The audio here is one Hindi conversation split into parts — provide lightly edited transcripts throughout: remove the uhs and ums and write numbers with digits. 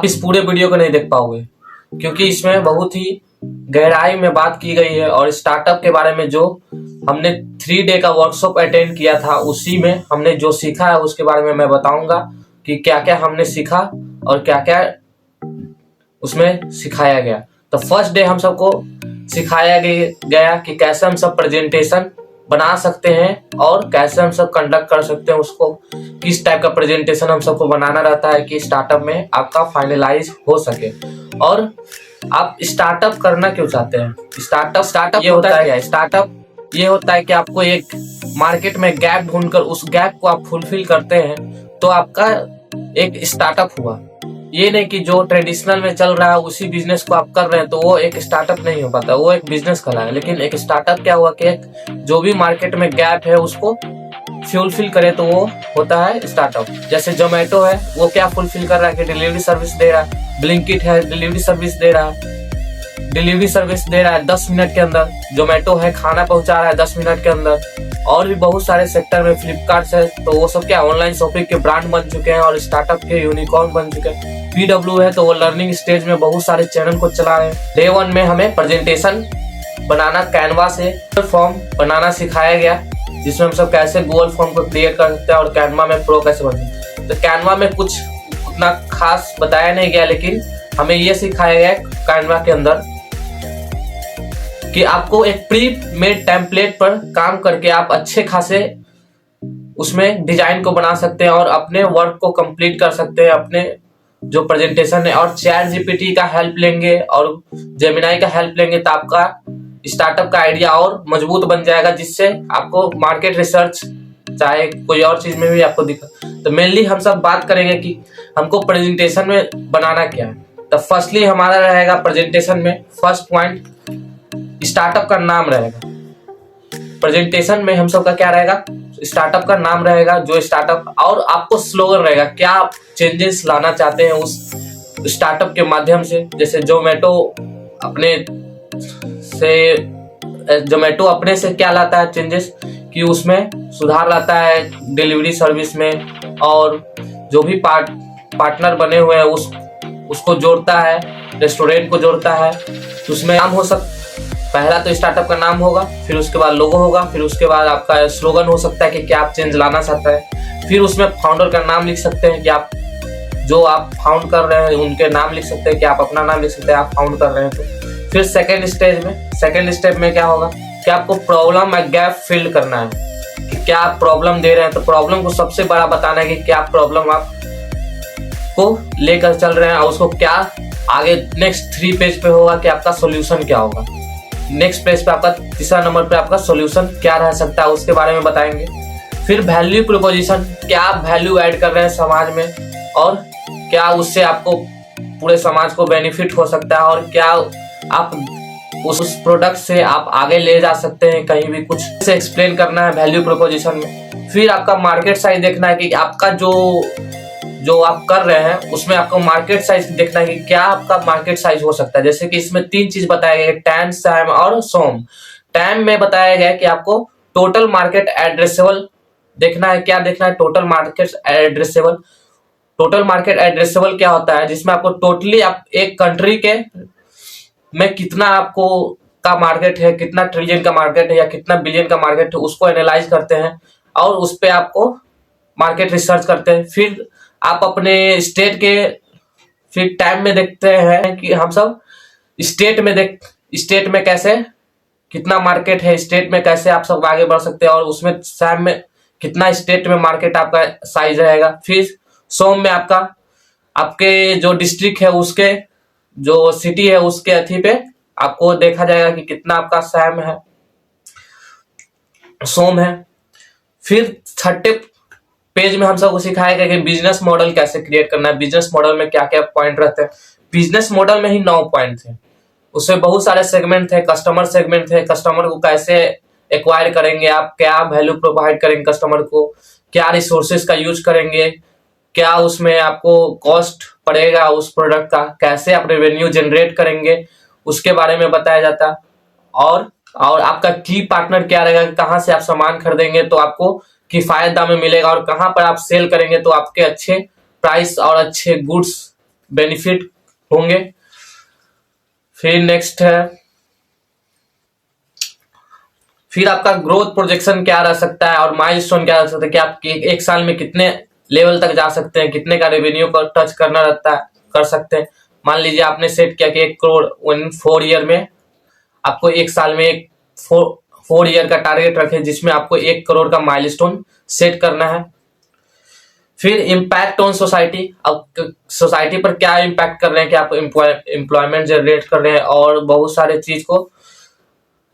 आप इस पूरे वीडियो को नहीं देख पाओगे क्योंकि इसमें बहुत ही गहराई में बात की गई है और स्टार्टअप के बारे में जो हमने 3 डे का वर्कशॉप अटेंड किया था उसी में हमने जो सीखा है उसके बारे में मैं बताऊंगा कि क्या क्या हमने सीखा और क्या क्या उसमें सिखाया गया। तो फर्स्ट डे हम सबको सिखाया गया कि कैसे हम सब प्रेजेंटेशन बना सकते हैं और कैसे हम सब कंडक्ट कर सकते हैं उसको, किस टाइप का प्रेजेंटेशन हम सबको बनाना रहता है कि स्टार्टअप में आपका फाइनलाइज हो सके। और आप स्टार्टअप करना क्यों चाहते हैं? स्टार्टअप ये होता है, स्टार्टअप ये होता है कि आपको एक मार्केट में गैप ढूंढकर उस गैप को आप फुलफिल करते हैं तो आपका एक स्टार्टअप हुआ। ये नहीं कि जो ट्रेडिशनल में चल रहा है उसी बिजनेस को आप कर रहे हैं तो वो एक स्टार्टअप नहीं हो पाता, वो एक बिजनेस कहलाएगा। लेकिन एक स्टार्टअप क्या हुआ कि एक जो भी मार्केट में गैप है उसको फुलफिल करे तो वो होता है स्टार्टअप। जैसे जोमेटो है, वो क्या फुलफिल कर रहा है कि डिलीवरी सर्विस दे रहा है। ब्लिंकिट है, डिलीवरी सर्विस दे रहा है 10 मिनट के अंदर। जोमेटो है, खाना पहुंचा रहा है 10 मिनट के अंदर। और भी बहुत सारे सेक्टर में फ्लिपकार्ट है, तो वो सब क्या ऑनलाइन शॉपिंग के ब्रांड बन चुके हैं और स्टार्टअप के यूनिकॉर्न बन चुके हैं। PW है, तो वो लर्निंग स्टेज में बहुत सारे चैनल को चला रहे हैं। डे 1 में हमें प्रेजेंटेशन बनाना, कैनवा से फॉर्म बनाना सिखाया गया, जिसमें हम सब कैसे गूगल फॉर्म को क्रिएट कर सकते हैं और कैनवा में प्रो कैसे बनते हैं। तो कैनवा में कुछ उतना खास बताया नहीं गया, लेकिन हमें ये सिखाया गया कैनवा के अंदर कि आपको एक प्री मेड टेम्पलेट पर काम करके आप अच्छे खासे उसमें डिजाइन को बना सकते हैं और अपने वर्क को कंप्लीट कर सकते हैं, अपने जो प्रेजेंटेशन है। और चैट जीपीटी का हेल्प लेंगे और जेमिनाई का हेल्प लेंगे तो आपका स्टार्टअप का आइडिया और मजबूत बन जाएगा, जिससे आपको मार्केट रिसर्च चाहे कोई और चीज में भी आपको दिक्कत। तो मेनली हम सब बात करेंगे कि हमको प्रेजेंटेशन में बनाना क्या है। तो फर्स्टली हमारा रहेगा प्रेजेंटेशन में फर्स्ट पॉइंट स्टार्टअप का नाम रहेगा। प्रेजेंटेशन में हम सब का क्या रहेगा, स्टार्टअप का नाम रहेगा, जो स्टार्टअप, और आपको स्लोगन रहेगा, क्या आप चेंजेस लाना चाहते हैं उस स्टार्टअप के माध्यम से। जैसे जोमेटो अपने से क्या लाता है चेंजेस, कि उसमें सुधार लाता है डिलीवरी सर्विस में, और जो भी पार्टनर बने हुए हैं उसको जोड़ता है, रेस्टोरेंट को जोड़ता है। तो उसमें नाम हो सकता, पहला तो स्टार्टअप का नाम होगा, फिर उसके बाद लोगो होगा, फिर उसके बाद आपका स्लोगन हो सकता है कि क्या आप चेंज लाना चाहते हैं। फिर उसमें फाउंडर का नाम लिख सकते हैं कि आप जो आप फाउंड कर रहे हैं उनके नाम लिख सकते हैं, कि आप अपना नाम लिख सकते हैं, आप फाउंड कर रहे हैं तो। फिर सेकेंड स्टेप में क्या होगा कि आपको प्रॉब्लम या गैप फिल करना है, कि क्या आप प्रॉब्लम दे रहे हैं। तो प्रॉब्लम को सबसे बड़ा बताना है कि क्या प्रॉब्लम आप को लेकर चल रहे हैं और उसको क्या आगे नेक्स्ट 3 पेज पे होगा कि आपका सॉल्यूशन क्या होगा। नेक्स्ट पेज पे आपका तीसरा नंबर पे आपका सॉल्यूशन क्या रह सकता है उसके बारे में बताएंगे। फिर वैल्यू प्रोपोजिशन, क्या आप वैल्यू ऐड कर रहे हैं समाज में और क्या उससे आपको पूरे समाज को बेनिफिट हो सकता है, और क्या आप उस प्रोडक्ट से आप आगे ले जा सकते हैं कहीं भी, कुछ से एक्सप्लेन करना है वैल्यू प्रोपोजिशन में। फिर आपका मार्केट साइज देखना है कि आपका जो आप कर रहे हैं उसमें आपको मार्केट साइज देखना है कि क्या आपका मार्केट साइज हो सकता है। जैसे कि इसमें 3 चीज बताया गया, टैम, सैम और सोम। टैम में बताया गया कि आपको टोटल मार्केट एड्रेसेबल देखना है। क्या देखना है? Total market addressable. Total market addressable क्या होता है, जिसमें आपको टोटली आप एक कंट्री के में कितना आपको का मार्केट है, कितना ट्रिलियन का मार्केट है या कितना बिलियन का मार्केट है, उसको एनालाइज करते हैं और उस पर आपको मार्केट रिसर्च करते हैं। फिर आप अपने स्टेट के फिर टाइम में देखते हैं कि हम सब स्टेट में कैसे कितना मार्केट है, स्टेट में कैसे आप सब आगे बढ़ सकते हैं, और उसमें सैम में कितना स्टेट में मार्केट आपका साइज रहेगा। फिर सोम में आपके जो डिस्ट्रिक्ट है उसके जो सिटी है उसके अथी पे आपको देखा जाएगा कि कितना आपका सैम है, सोम है। फिर छठे पेज में हम सबको सिखाया गया कि बिजनेस मॉडल कैसे क्रिएट करना है। बिजनेस मॉडल में क्या क्या पॉइंट रहते हैं। बिजनेस मॉडल में ही 9 पॉइंट थे, उसमें बहुत सारे सेगमेंट थे। कस्टमर सेगमेंट थे, कस्टमर को कैसे एक्वायर करेंगे आप, क्या वैल्यू प्रोवाइड करेंगे कस्टमर को, क्या रिसोर्सेज का यूज करेंगे, क्या उसमें आपको कॉस्ट पड़ेगा उस प्रोडक्ट का, कैसे आप रेवेन्यू जनरेट करेंगे, उसके बारे में बताया जाता। और आपका की पार्टनर क्या रहेगा, कहाँ से आप सामान खरीदेंगे तो आपको किफायत दाम में मिलेगा, और कहाँ पर आप सेल करेंगे तो आपके अच्छे प्राइस और अच्छे गुड्स बेनिफिट होंगे। फिर नेक्स्ट है, फिर आपका ग्रोथ प्रोजेक्शन क्या रह सकता है और माइलस्टोन क्या रह सकता है कि आप एक साल में कितने लेवल तक जा सकते हैं, कितने का रेवेन्यू को टच करना रहता है, कर सकते हैं। मान लीजिए आपने सेट किया कि 1 करोड़ इन 4 ईयर में, आपको एक साल में एक 4 ईयर का टारगेट रखे जिसमें आपको 1 करोड़ का माइलस्टोन सेट करना है। फिर इम्पैक्ट ऑन सोसाइटी, अब सोसाइटी पर क्या इम्पैक्ट कर रहे हैं कि आप एम्प्लॉयमेंट जनरेट कर रहे हैं और बहुत सारे चीज को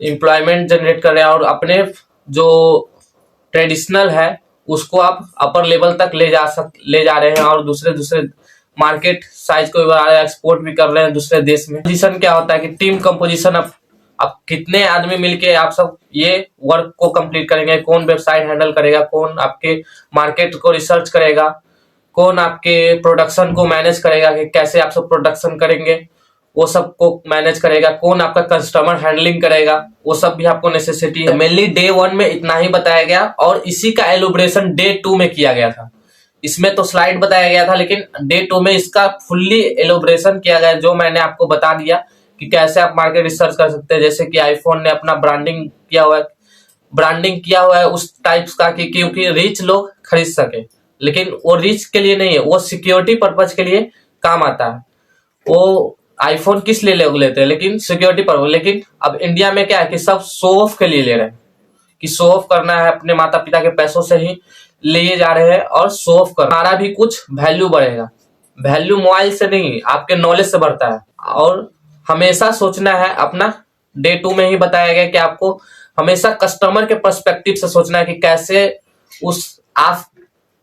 एम्प्लॉयमेंट जनरेट कर रहे हैं और अपने जो ट्रेडिशनल है उसको आप अपर लेवल तक ले जा रहे हैं और दूसरे मार्केट साइज को एक्सपोर्ट भी कर रहे हैं दूसरे देश में। पोजीशन क्या होता है कि टीम कंपोजिशन, अब कितने आदमी मिलके आप सब ये वर्क को कंप्लीट करेंगे, कौन वेबसाइट हैंडल करेगा, कौन आपके मार्केट को रिसर्च करेगा, कौन आपके प्रोडक्शन को मैनेज करेगा कि कैसे आप सब प्रोडक्शन करेंगे, वो सब को मैनेज करेगा, कौन आपका कस्टमर हैंडलिंग करेगा, वो सब भी आपको नेसेसिटी है। मेनली डे 1 में इतना ही बताया गया और इसी का एलोब्रेशन डे 2 में किया गया था। इसमें तो स्लाइड बताया गया था लेकिन डे 2 में इसका फुल्ली एलोब्रेशन किया गया, जो मैंने आपको बता दिया कि कैसे आप मार्केट रिसर्च कर सकते हैं। जैसे कि आईफोन ने अपना ब्रांडिंग किया हुआ है उस टाइप्स का कि क्योंकि रिच लोग खरीद सके, लेकिन वो रिच के लिए नहीं है, वो सिक्योरिटी पर्पज के लिए काम आता है। वो आईफोन किस लिए लोग लेते हैं, लेकिन सिक्योरिटी पर्पज। लेकिन अब इंडिया में क्या है कि सब शो ऑफ के लिए ले रहे हैं कि शो ऑफ करना है, अपने माता पिता के पैसों से ही लिए जा रहे हैं और शो ऑफ करना। हमारा भी कुछ वैल्यू बढ़ेगा, वैल्यू मोबाइल से नहीं आपके नॉलेज से बढ़ता है। और हमेशा सोचना है अपना, डे 2 में ही बताया गया कि आपको हमेशा कस्टमर के पर्सपेक्टिव से सोचना है कि कैसे आप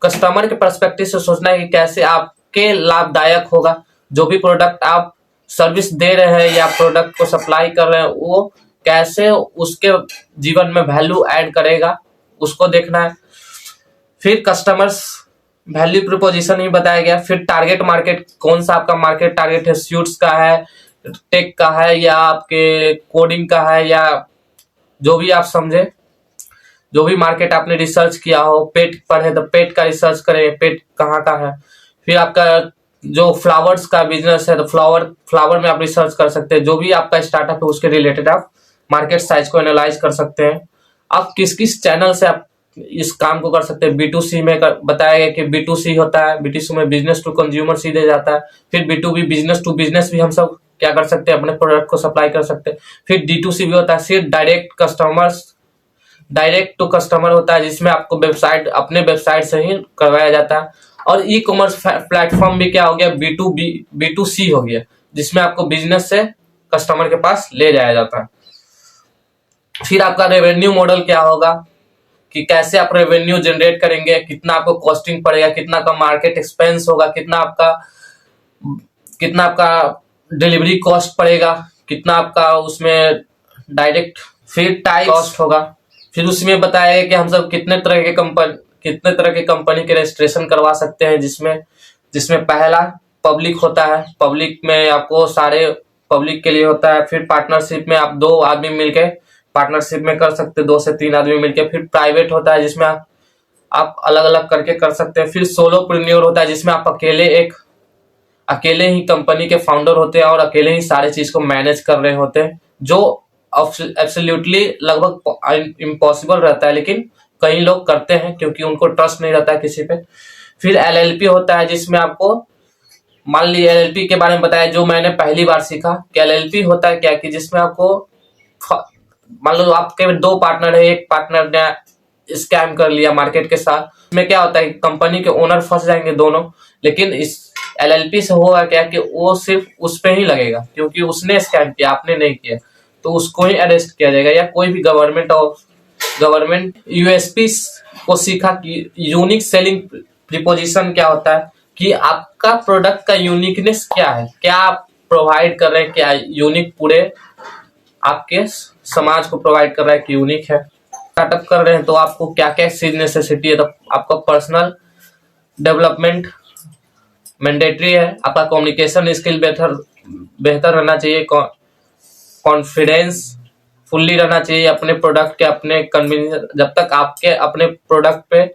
कस्टमर के पर्सपेक्टिव से सोचना है कि कैसे आपके लाभदायक होगा। जो भी प्रोडक्ट आप सर्विस दे रहे हैं या प्रोडक्ट को सप्लाई कर रहे हैं वो कैसे उसके जीवन में वैल्यू ऐड करेगा, उसको देखना है। फिर कस्टमर्स वैल्यू प्रोपोजिशन ही बताया गया। फिर टारगेट मार्केट, कौन सा आपका मार्केट टारगेट है, स्यूट्स का है, टेक का है या आपके कोडिंग का है, या जो भी आप समझे, जो भी मार्केट आपने रिसर्च किया हो। पेट पर है तो पेट का रिसर्च करें, पेट कहाँ का है। फिर आपका जो फ्लावर्स का बिजनेस है तो फ्लावर में आप रिसर्च कर सकते हैं। जो भी आपका स्टार्टअप है उसके रिलेटेड आप मार्केट साइज को एनालाइज कर सकते हैं। आप किस किस चैनल से आप इस काम को कर सकते हैं। B2C में बताया गया कि B2C होता है, B2C में बिजनेस टू कंज्यूमर सीधे जाता है। फिर B2B बिजनेस टू बिजनेस भी हम सब क्या कर सकते हैं, अपने प्रोडक्ट को सप्लाई कर सकते हैं। फिर D2C भी होता है, सिर्फ डायरेक्ट टू कस्टमर होता है जिसमें आपको अपने वेबसाइट से ही करवाया जाता है। और ई कॉमर्स प्लेटफॉर्म भी क्या हो गया, B2C हो गया, जिसमें आपको बिजनेस से कस्टमर के पास ले जाया जाता है। फिर आपका रेवेन्यू मॉडल क्या होगा कि कैसे आप रेवेन्यू जनरेट करेंगे, कितना आपको कॉस्टिंग पड़ेगा, कितना का मार्केट एक्सपेंस होगा, कितना आपका डिलीवरी कॉस्ट पड़ेगा, कितना आपका उसमें डायरेक्ट फिर टाइप कॉस्ट होगा। फिर उसमें बताया कि हम सब कितने तरह के कंपनी के रजिस्ट्रेशन करवा सकते हैं, जिसमें पहला पब्लिक होता है। पब्लिक में आपको सारे पब्लिक के लिए होता है। फिर पार्टनरशिप में आप 2 आदमी मिलके पार्टनरशिप में कर सकते हैं, 2 से 3 आदमी मिलके। फिर प्राइवेट होता है जिसमें आप अलग अलग करके कर सकते हैं। फिर सोलोप्रेन्योर होता है जिसमें आप अकेले ही कंपनी के फाउंडर होते हैं और अकेले ही सारे चीज को मैनेज कर रहे होते हैं, जो एब्सोल्युटली लगभग इम्पॉसिबल रहता है, लेकिन कई लोग करते हैं क्योंकि उनको ट्रस्ट नहीं रहता है किसी पे। फिर LLP होता है जिसमें आपको, मान लीजिए LLP के बारे में बताया जो मैंने पहली बार सीखा कि LLP होता है क्या, कि जिसमें आपको मान लो आपके 2 पार्टनर है, एक पार्टनर ने स्कैम कर लिया मार्केट के साथ। इसमें क्या होता है कि कंपनी के ओनर फंस जाएंगे दोनों, लेकिन इस LLP से होगा क्या कि वो सिर्फ उस पे ही लगेगा क्योंकि उसने स्कैम किया, आपने नहीं किया, तो उसको ही अरेस्ट किया जाएगा। या कोई भी गवर्नमेंट USP को सीखा कि यूनिक सेलिंग प्रीपोजिशन क्या होता है, कि आपका प्रोडक्ट का यूनिकनेस क्या है, क्या आप प्रोवाइड कर रहे हैं, क्या यूनिक पूरे आपके समाज को प्रोवाइड कर रहा है कि यूनिक है। स्टार्टअप कर रहे हैं तो आपको क्या क्या चीज नेसेसिटी है, तो आपका पर्सनल डेवलपमेंट मैंडेटरी है, आपका कम्युनिकेशन स्किल बेहतर रहना चाहिए, कॉन्फिडेंस फुल्ली रहना चाहिए अपने प्रोडक्ट के, अपने कन्वीनियंस। जब तक आपके अपने प्रोडक्ट पे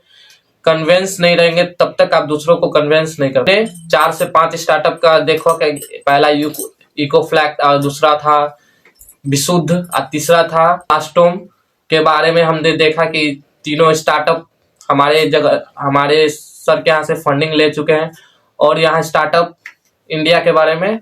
कन्वेंस नहीं रहेंगे तब तक आप दूसरों को कन्वेंस नहीं करते। 4 से 5 स्टार्टअप का देखो कि पहला इकोफ्लैक्ट, दूसरा था विशुद्ध और तीसरा था आस्टोम के बारे में हमने देखा कि तीनों स्टार्टअप हमारे सर के यहाँ से फंडिंग ले चुके हैं और यहाँ स्टार्टअप इंडिया के बारे में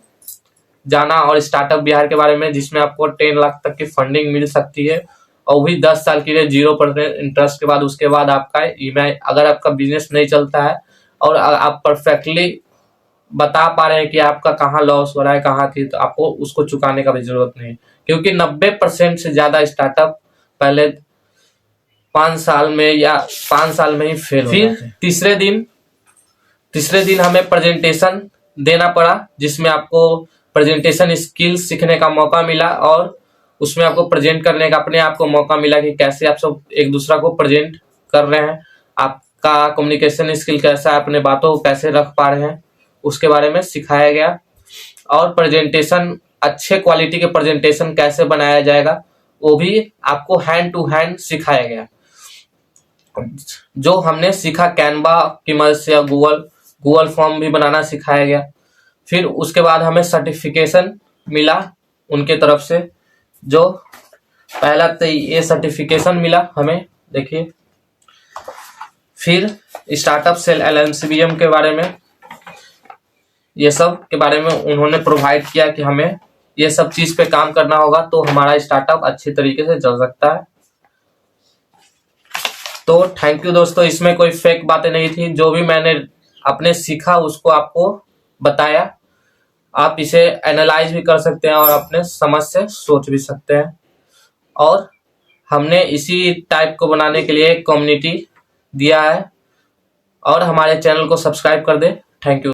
जाना और स्टार्टअप बिहार के बारे में, जिसमें आपको 10 लाख तक की फंडिंग मिल सकती है और भी 10 साल के लिए 0% इंटरेस्ट के बाद। उसके बाद आपका EMI, अगर आपका बिजनेस नहीं चलता है और आप परफेक्टली बता पा रहे हैं कि आपका कहाँ लॉस हो रहा है, कहाँ थी, तो आपको उसको चुकाने का भी जरूरत नहीं, क्योंकि 90% से ज्यादा स्टार्टअप पहले 5 साल में ही फेल हो जाते हैं। तीसरे दिन हमें प्रेजेंटेशन देना पड़ा, जिसमें आपको प्रेजेंटेशन स्किल्स सीखने का मौका मिला और उसमें आपको प्रेजेंट करने का अपने आप को मौका मिला कि कैसे आप सब एक दूसरा को प्रेजेंट कर रहे हैं, आपका कम्युनिकेशन स्किल कैसा है, अपने बातों को कैसे रख पा रहे हैं, उसके बारे में सिखाया गया। और प्रेजेंटेशन, अच्छे क्वालिटी के प्रेजेंटेशन कैसे बनाया जाएगा वो भी आपको हैंड टू हैंड सिखाया गया। जो हमने सीखा कैनवा की मदद से या गूगल फॉर्म भी बनाना सिखाया गया। फिर उसके बाद हमें सर्टिफिकेशन मिला उनके तरफ से, जो पहला तो ये सर्टिफिकेशन मिला हमें, देखिए। फिर स्टार्टअप सेल LMCBM के बारे में, ये सब के बारे में उन्होंने प्रोवाइड किया कि हमें ये सब चीज पे काम करना होगा तो हमारा स्टार्टअप अच्छे तरीके से चल सकता है। तो थैंक यू दोस्तों, इसमें कोई फेक बातें नहीं थी, जो भी मैंने अपने सीखा उसको आपको बताया। आप इसे एनालाइज भी कर सकते हैं और अपने समझ से सोच भी सकते हैं। और हमने इसी टाइप को बनाने के लिए एक कम्युनिटी दिया है, और हमारे चैनल को सब्सक्राइब कर दे। Thank you.